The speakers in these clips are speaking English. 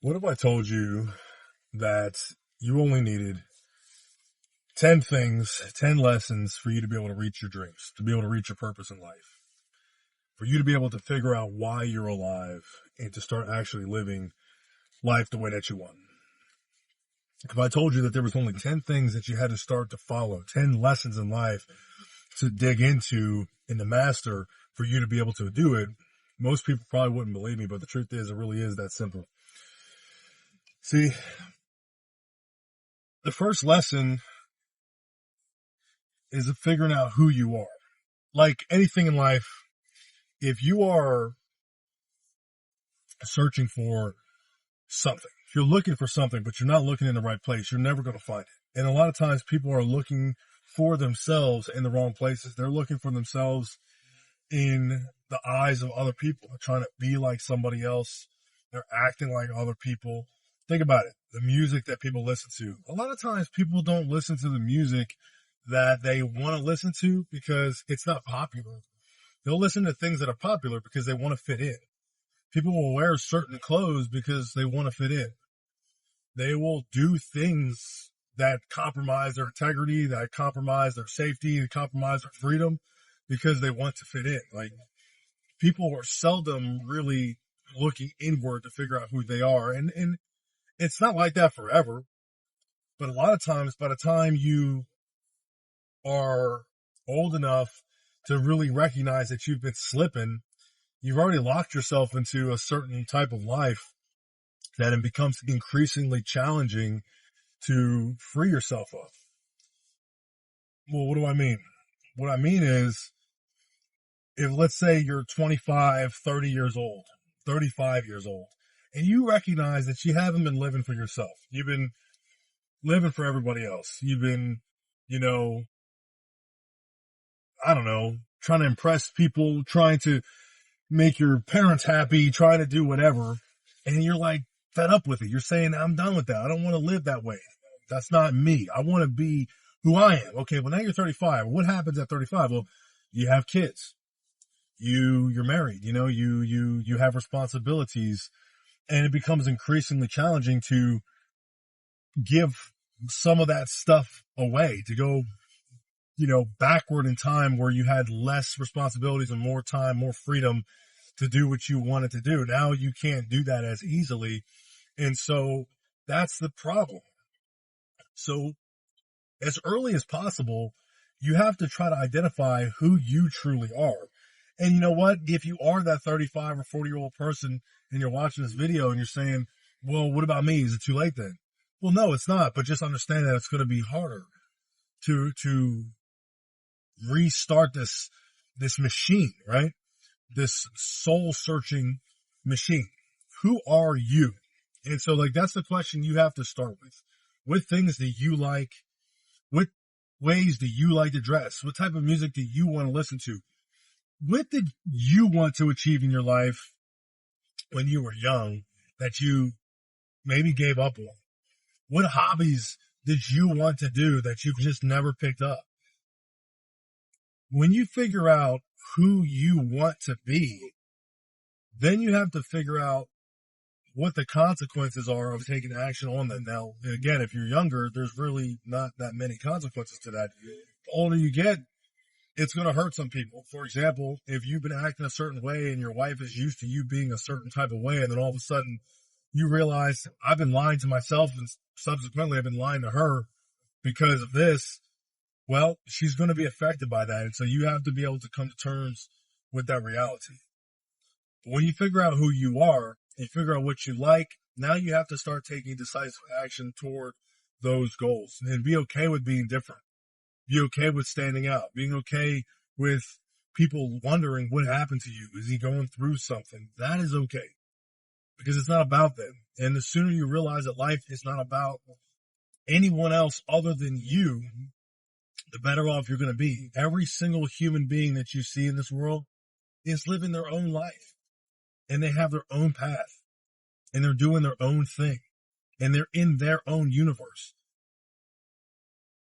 What if I told you that you only needed 10 things, 10 lessons for you to be able to reach your dreams, to be able to reach your purpose in life, for you to be able to figure out why you're alive and to start actually living life the way that you want? If I told you that there was only 10 things that you had to start to follow, 10 lessons in life to dig into and to master for you to be able to do it, most people probably wouldn't believe me, but the truth is, it really is that simple. See, the first lesson is figuring out who you are. Like anything in life, if you are searching for something, if you're looking for something, but you're not looking in the right place, you're never going to find it. And a lot of times people are looking for themselves in the wrong places. They're looking for themselves in the eyes of other people. They're trying to be like somebody else. They're acting like other people. Think about it. The music that people listen to. A lot of times people don't listen to the music that they want to listen to because it's not popular. They'll listen to things that are popular because they want to fit in. People will wear certain clothes because they want to fit in. They will do things that compromise their integrity, that compromise their safety, that compromise their freedom because they want to fit in. Like, people are seldom really looking inward to figure out who they are. And it's not like that forever. But a lot of times, by the time you are old enough to really recognize that you've been slipping, you've already locked yourself into a certain type of life that it becomes increasingly challenging to free yourself of. Well, what do I mean? What I mean is, if let's say you're 25, 30 years old, 35 years old, and you recognize that you haven't been living for yourself. You've been living for everybody else. You've been, I don't know, trying to impress people, trying to make your parents happy, trying to do whatever. And you're like fed up with it. You're saying, I'm done with that. I don't want to live that way. That's not me. I want to be who I am. Okay. Well, now you're 35. What happens at 35? Well, you have kids. You're married, you have responsibilities, and it becomes increasingly challenging to give some of that stuff away, to go, backward in time where you had less responsibilities and more time, more freedom to do what you wanted to do. Now you can't do that as easily. And so that's the problem. So as early as possible, you have to try to identify who you truly are. And you know what? If you are that 35 or 40-year-old person and you're watching this video and you're saying, well, what about me? Is it too late then? Well, no, it's not. But just understand that it's going to be harder to restart this machine, right? This soul searching machine. Who are you? And so that's the question you have to start with. What things do you like? What ways do you like to dress? What type of music do you want to listen to? What did you want to achieve in your life when you were young that you maybe gave up on? What hobbies did you want to do that you just never picked up? When you figure out who you want to be, then you have to figure out what the consequences are of taking action on them. Now, again, if you're younger, there's really not that many consequences to that. The older you get, it's going to hurt some people. For example, if you've been acting a certain way and your wife is used to you being a certain type of way, and then all of a sudden you realize, I've been lying to myself and subsequently I've been lying to her because of this, well, she's going to be affected by that. And so you have to be able to come to terms with that reality. But when you figure out who you are and figure out what you like, now you have to start taking decisive action toward those goals and be okay with being different. Be okay with standing out, being okay with people wondering what happened to you. Is he going through something? That is okay because it's not about them. And the sooner you realize that life is not about anyone else other than you, the better off you're going to be. Every single human being that you see in this world is living their own life, and they have their own path, and they're doing their own thing, and they're in their own universe.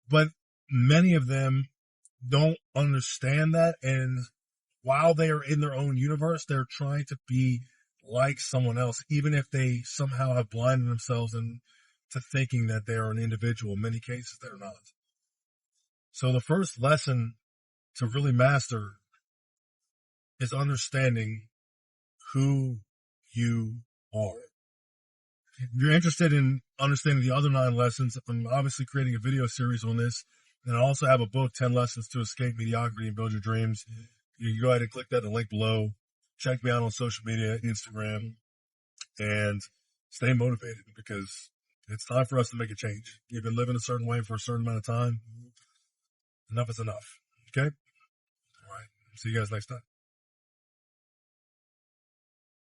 But many of them don't understand that, and while they are in their own universe, they're trying to be like someone else, even if they somehow have blinded themselves into thinking that they are an individual. In many cases, they're not. So the first lesson to really master is understanding who you are. If you're interested in understanding the other 9 lessons, I'm obviously creating a video series on this. And I also have a book, 10 Lessons to Escape Mediocrity and Build Your Dreams. You can go ahead and click that in the link below. Check me out on social media, Instagram, and stay motivated because it's time for us to make a change. You've been living a certain way for a certain amount of time. Enough is enough. Okay? All right. See you guys next time.